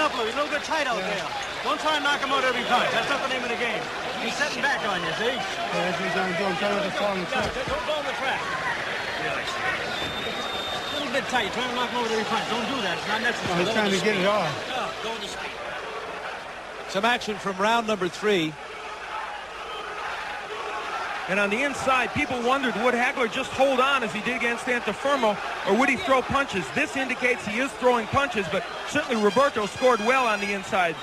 up, Lou. He's a little bit tight out there. Don't try and knock him out every punch. That's not the name of the game. He's setting back on you, see? Yeah, that's what he's trying to do. I'm trying not to fall on the track. Don't fall on the track. A little bit tight. You're trying to knock him over every punch. Don't do that. It's not necessary. He's trying to get it off. Go in the speed. Some action from round number 3. And on the inside, people wondered, would Hagler just hold on as he did against Antifermo, or would he throw punches? This indicates he is throwing punches, but certainly Roberto scored well on the inside.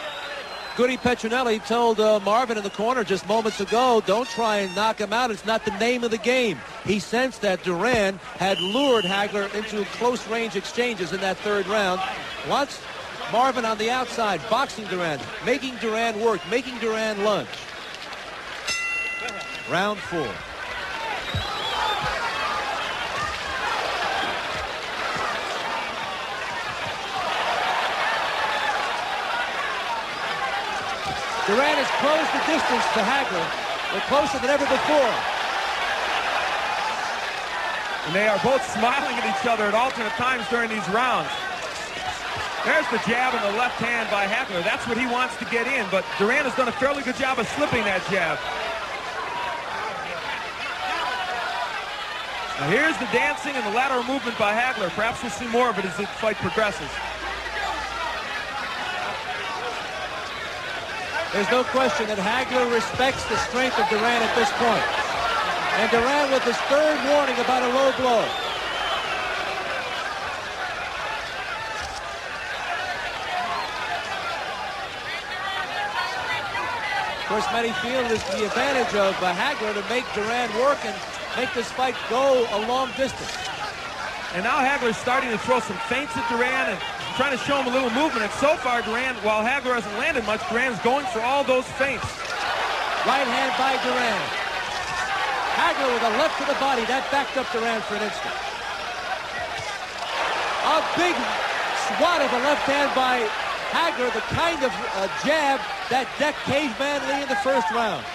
Goody Petronelli told Marvin in the corner just moments ago, don't try and knock him out. It's not the name of the game. He sensed that Duran had lured Hagler into close-range exchanges in that third round. Once Marvin on the outside, boxing Duran, making Duran work, making Duran lunge. Round 4. Duran has closed the distance to Hagler. They're closer than ever before. And they are both smiling at each other at alternate times during these rounds. There's the jab in the left hand by Hagler. That's what he wants to get in, but Duran has done a fairly good job of slipping that jab. Now here's the dancing and the lateral movement by Hagler. Perhaps we'll see more of it as the fight progresses. There's no question that Hagler respects the strength of Duran at this point. And Duran with his third warning about a low blow. Of course, many feel it is the advantage of Hagler to make Duran work and make this fight go a long distance. And now Hagler's starting to throw some feints at Duran and trying to show him a little movement. And so far, Duran, while Hagler hasn't landed much, Duran's going for all those feints. Right hand by Duran. Hagler with a left to the body. That backed up Duran for an instant. A big swat of a left hand by Hagler, the kind of jab that decked Caveman Lee in the first round.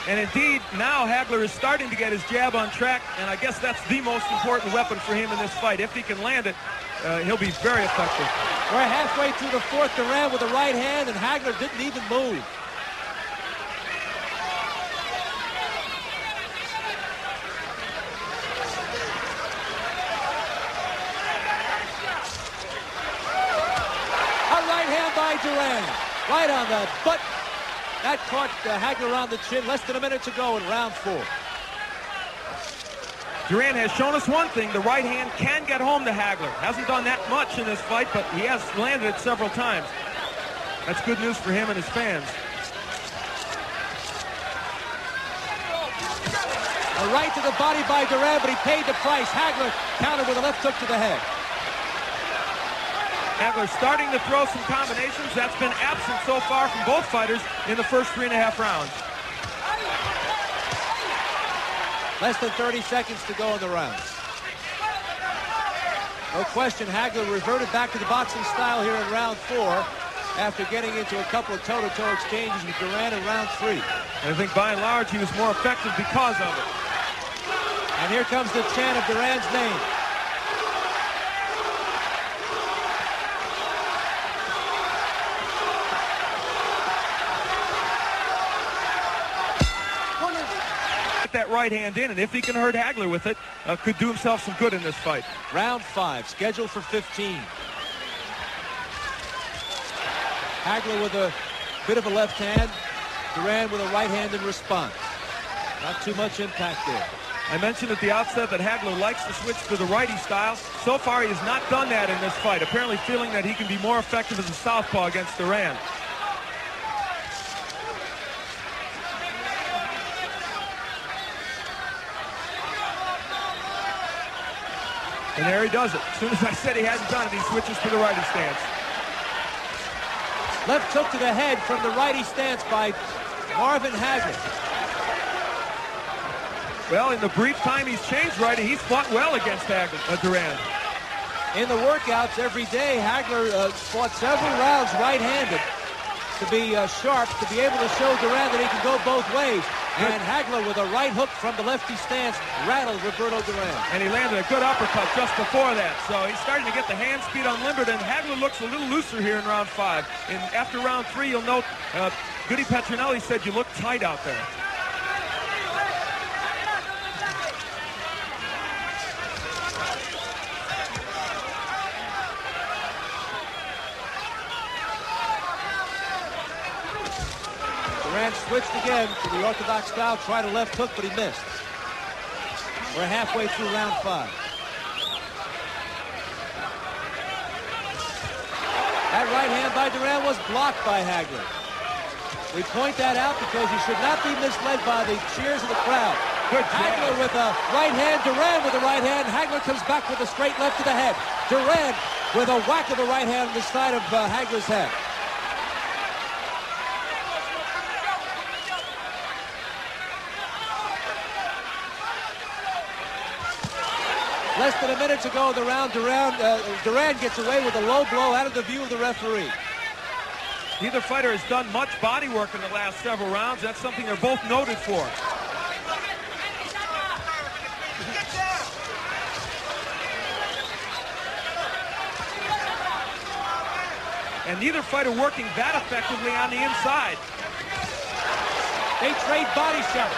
And indeed, now Hagler is starting to get his jab on track, and I guess that's the most important weapon for him in this fight. If he can land it, he'll be very effective. We're halfway through the fourth. Duran with the right hand, and Hagler didn't even move. A right hand by Duran, right on the butt. That caught Hagler on the chin. Less than a minute to go in round 4. Duran has shown us one thing. The right hand can get home to Hagler. Hasn't done that much in this fight, but he has landed it several times. That's good news for him and his fans. A right to the body by Duran, but he paid the price. Hagler countered with a left hook to the head. Hagler starting to throw some combinations. That's been absent so far from both fighters in the first 3.5 rounds. Less than 30 seconds to go in the round. No question, Hagler reverted back to the boxing style here in round 4 after getting into a couple of toe-to-toe exchanges with Duran in round 3. And I think by and large he was more effective because of it. And here comes the chant of Duran's name. That right hand in, and if he can hurt Hagler with it, could do himself some good in this fight. Round 5, scheduled for 15. Hagler with a bit of a left hand, Duran with a right hand in response. Not too much impact there. I mentioned at the outset that Hagler likes to switch to the righty style. So far, he has not done that in this fight, apparently feeling that he can be more effective as a southpaw against Duran. And there he does it. As soon as I said he hadn't done it, he switches to the righty stance. Left hook to the head from the righty stance by Marvin Hagler. Well, in the brief time he's changed righty, he's fought well against Duran. In the workouts every day, Hagler fought several rounds right-handed to be sharp, to be able to show Duran that he can go both ways. And Hagler with a right hook from the lefty stance rattled Roberto Duran. And he landed a good uppercut just before that. So he's starting to get the hand speed unlimited, and Hagler looks a little looser here in round 5. And after round 3, you'll note Goody Petronelli said you look tight out there. Duran switched again to the orthodox style, tried a left hook, but he missed. We're halfway through round 5. That right hand by Duran was blocked by Hagler. We point that out because you should not be misled by the cheers of the crowd. Hagler with a right hand, Duran with a right hand. Hagler comes back with a straight left to the head. Duran with a whack of a right hand on the side of Hagler's head. Less than a minute to go in the round. Duran gets away with a low blow out of the view of the referee. Neither fighter has done much body work in the last several rounds. That's something they're both noted for. And neither fighter working that effectively on the inside. They trade body shots.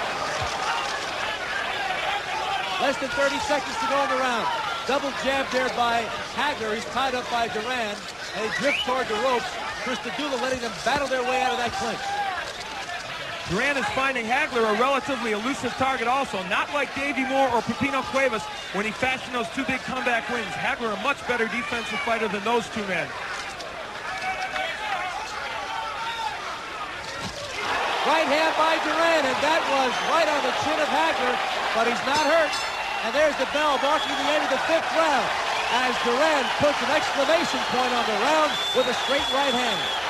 Less than 30 seconds to go in the round. Double jab there by Hagler. He's tied up by Duran. And they drift toward the ropes. Christodoulou letting them battle their way out of that clinch. Duran is finding Hagler a relatively elusive target also. Not like Davey Moore or Pepino Cuevas when he fashioned those 2 big comeback wins. Hagler a much better defensive fighter than those 2 men. Right hand by Duran, and that was right on the chin of Hagler, but he's not hurt. And there's the bell marking the end of the 5th round as Duran puts an exclamation point on the round with a straight right hand.